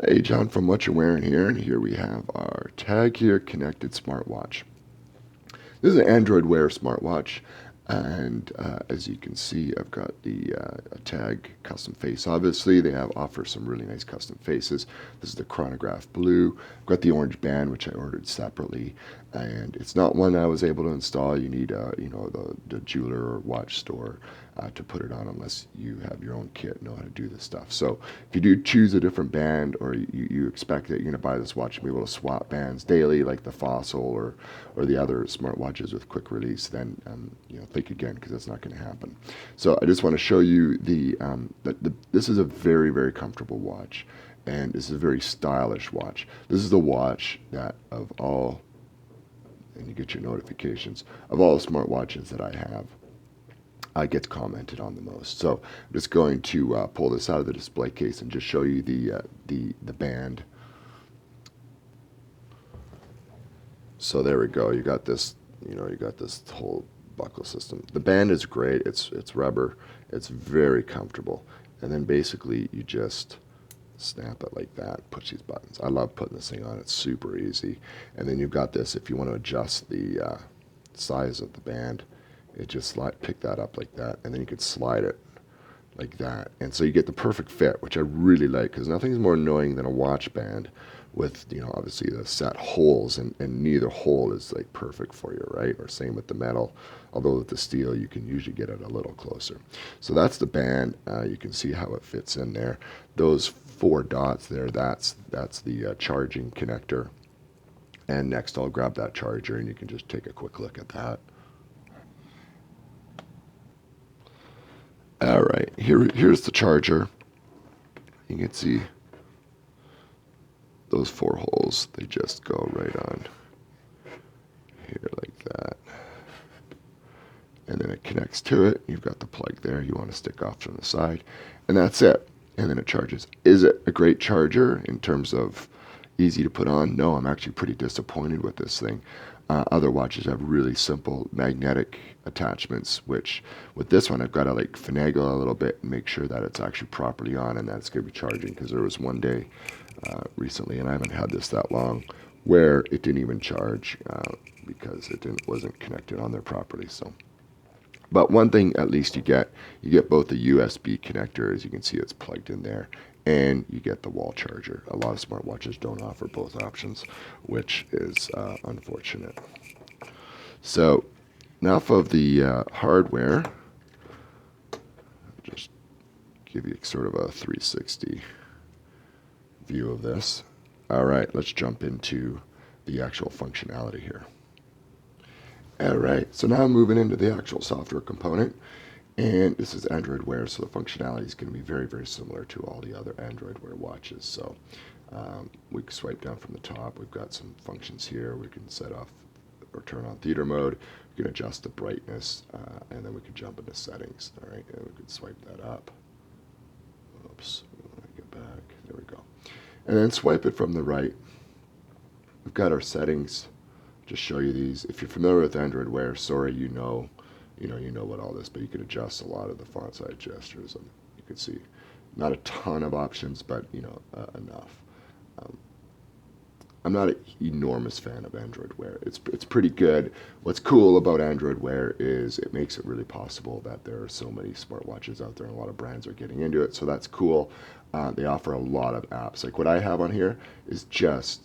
Hey John from What You're Wearing here, and here we have our TAG Heuer Connected smartwatch. This is an Android Wear smartwatch, and as you can see, I've got the TAG custom face. Obviously, they offer some really nice custom faces. This is the chronograph blue. I've got the orange band, which I ordered separately, and it's not one I was able to install. You need the jeweler or watch store to put it on, unless you have your own kit and know how to do this stuff. So if you do choose a different band, or you expect that you're going to buy this watch and be able to swap bands daily, like the Fossil or the other smartwatches with quick release, then think again, because that's not going to happen. So I just want to show you this is a very, very comfortable watch, and this is a very stylish watch. This is the watch that of all, and you get your notifications, of all the smartwatches that I have, gets commented on the most. So I'm just going to pull this out of the display case and just show you the band. So there we go. You got this whole buckle system. The band is great. It's rubber. It's very comfortable. And then basically you just snap it like that, push these buttons. I love putting this thing on. It's super easy. And then you've got this, if you want to adjust the size of the band, it just pick that up like that, and then you could slide it like that. And so you get the perfect fit, which I really like, because nothing's more annoying than a watch band with, obviously the set holes, and neither hole is like perfect for you, right? Or same with the metal, although with the steel you can usually get it a little closer. So that's the band. You can see how it fits in there. Those four dots there, that's the charging connector. And next I'll grab that charger, and you can just take a quick look at that. All right, here's the charger. You can see those four holes, they just go right on here like that. And then it connects to it. You've got the plug there you want to stick off from the side, and that's it. And then it charges. Is it a great charger in terms of easy to put on? No, I'm actually pretty disappointed with this thing. Other watches have really simple magnetic attachments, which with this one I've got to like finagle a little bit and make sure that it's actually properly on and that it's going to be charging, because there was one day recently, and I haven't had this that long, where it didn't even charge because it wasn't connected on there properly. So, but one thing at least you get both the USB connector, as you can see it's plugged in there, and you get the wall charger. A lot of smartwatches don't offer both options, which is unfortunate. So enough of the hardware. I'll just give you sort of a 360 view of this. All right, let's jump into the actual functionality here. All right, so now moving into the actual software component, and this is Android Wear, so the functionality is going to be very, very similar to all the other Android Wear watches. So we can swipe down from the top. We've got some functions here. We can set off or turn on theater mode. We can adjust the brightness, and then we can jump into settings. All right, and we can swipe that up. Oops, let me get back. There we go. And then swipe it from the right. We've got our settings. Just show you these. If you're familiar with Android Wear, sorry, you know what all this, but you can adjust a lot of the font size gestures. You can see not a ton of options, but enough. I'm not an enormous fan of Android Wear. It's pretty good. What's cool about Android Wear is it makes it really possible that there are so many smartwatches out there, and a lot of brands are getting into it, so that's cool. They offer a lot of apps. Like what I have on here is just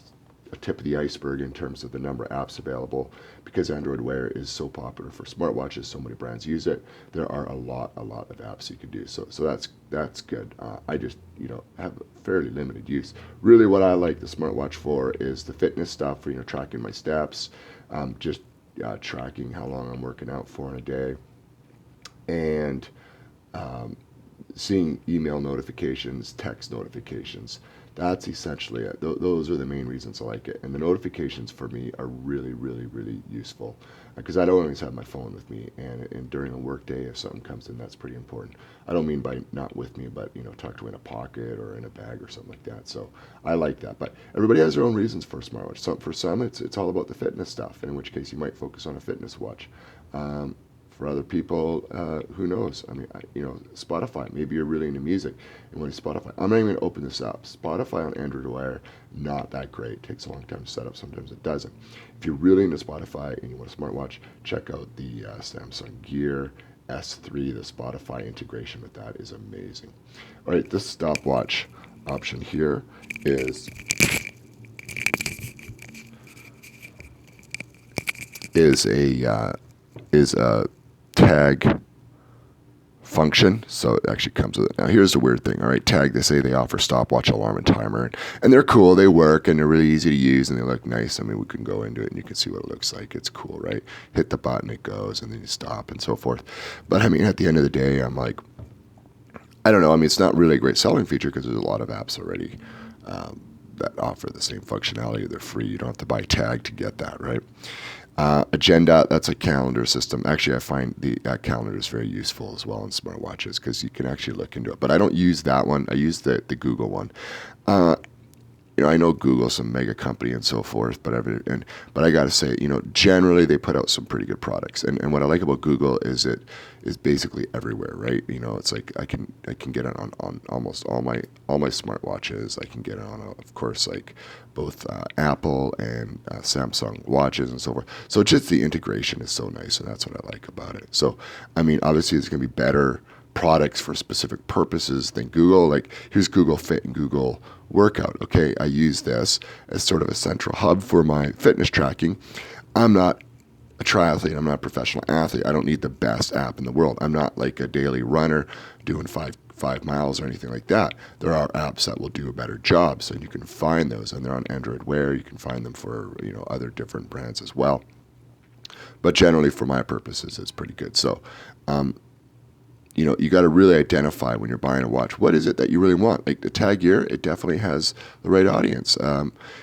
a tip of the iceberg in terms of the number of apps available, because Android Wear is so popular for smartwatches, so many brands use it. There are a lot of apps you can do. So that's good. I just have fairly limited use. Really, what I like the smartwatch for is the fitness stuff, for tracking my steps, just tracking how long I'm working out for in a day, and seeing email notifications, text notifications. That's essentially it. Those are the main reasons I like it. And the notifications for me are really, really, really useful, because I don't always have my phone with me. And during a work day, if something comes in, that's pretty important. I don't mean by not with me, but tucked away in a pocket or in a bag or something like that. So I like that. But everybody has their own reasons for a smartwatch. For some, it's all about the fitness stuff, in which case you might focus on a fitness watch. For other people, who knows? I mean, Spotify. Maybe you're really into music and want to Spotify. I'm not even going to open this up. Spotify on Android Wear, not that great. It takes a long time to set up. Sometimes it doesn't. If you're really into Spotify and you want a smartwatch, check out the Samsung Gear S3. The Spotify integration with that is amazing. All right, this stopwatch option here is a tag function, so it actually comes with it. Now here's the weird thing. All right, tag, they say they offer stopwatch, alarm, and timer, and they're cool, they work, and they're really easy to use, and they look nice. I mean, we can go into it and you can see what it looks like. It's cool, right? Hit the button, it goes, and then you stop and so forth. But I mean, at the end of the day, I'm like, I don't know. I mean, it's not really a great selling feature because there's a lot of apps already that offer the same functionality. They're free. You don't have to buy tag to get that, right? Agenda, that's a calendar system. Actually, I find the calendar is very useful as well in smartwatches because you can actually look into it. But I don't use that one. I use the Google one. I know Google's a mega company and so forth, but I got to say, generally they put out some pretty good products. And what I like about Google is it is basically everywhere, right? It's like I can get it on almost all my smartwatches. I can get it on, of course, like both Apple and Samsung watches and so forth. So just the integration is so nice, and that's what I like about it. So, I mean, obviously it's going to be better products for specific purposes than Google. Like here's Google Fit and Google Workout. Okay, I use this as sort of a central hub for my fitness tracking. I'm not a triathlete. I'm not a professional athlete. I don't need the best app in the world. I'm not like a daily runner doing five miles or anything like that. There are apps that will do a better job, so you can find those, and they're on Android Wear. You can find them for other different brands as well. But generally, for my purposes, it's pretty good. So, you got to really identify when you're buying a watch, what is it that you really want? Like the TAG Heuer, it definitely has the right audience.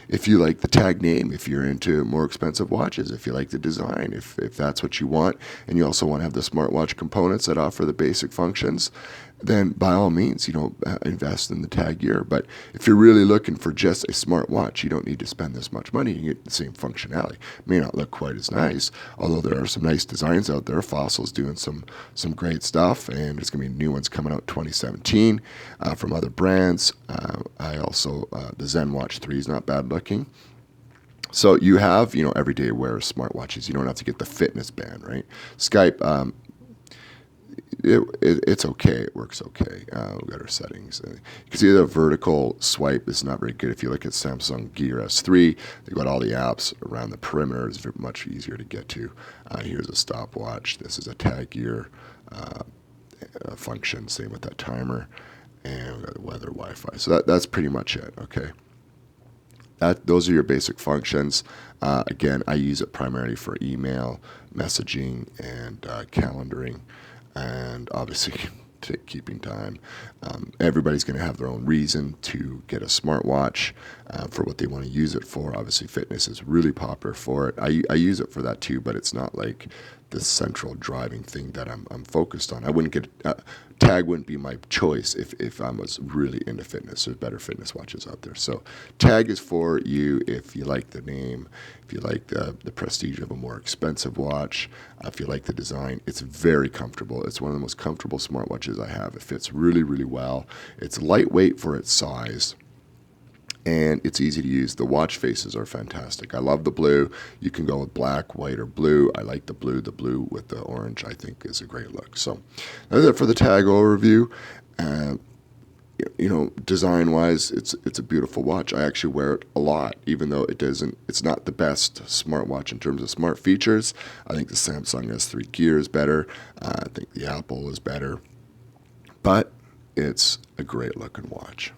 If you like the TAG name, if you're into more expensive watches, if you like the design, if that's what you want, and you also want to have the smartwatch components that offer the basic functions, then by all means, invest in the TAG Heuer. But if you're really looking for just a smartwatch, you don't need to spend this much money. You get the same functionality. It may not look quite as nice, although there are some nice designs out there. Fossil's doing some great stuff, and there's going to be new ones coming out 2017 from other brands. I also, the ZenWatch 3 is not bad looking. So you have, everyday wear smartwatches. You don't have to get the fitness band, right? Skype, it's okay. It works okay. We've got our settings. You can see the vertical swipe is not very good. If you look at Samsung Gear S3, they've got all the apps around the perimeter. It's much easier to get to. Here's a stopwatch. This is a TAG Heuer function. Same with that timer. And we've got the weather, Wi-Fi. So that's pretty much it, okay? Those are your basic functions. Again, I use it primarily for email, messaging, and calendaring. And obviously keeping time. Everybody's going to have their own reason to get a smartwatch for what they want to use it for. Obviously, fitness is really popular for it. I use it for that too, but it's not like the central driving thing that I'm focused on. I wouldn't get TAG wouldn't be my choice if I was really into fitness. There's better fitness watches out there. So TAG is for you if you like the name, if you like the prestige of a more expensive watch, if you like the design. It's very comfortable. It's one of the most comfortable smartwatches I have. It fits really, really well. It's lightweight for its size, and it's easy to use. The watch faces are fantastic. I love the blue. You can go with black, white, or blue. I like the blue. The blue with the orange, I think, is a great look. So that's it for the TAG overview. Design-wise, it's a beautiful watch. I actually wear it a lot, even though it's not the best smartwatch in terms of smart features. I think the Samsung S3 Gear is better. I think the Apple is better. But it's a great looking watch.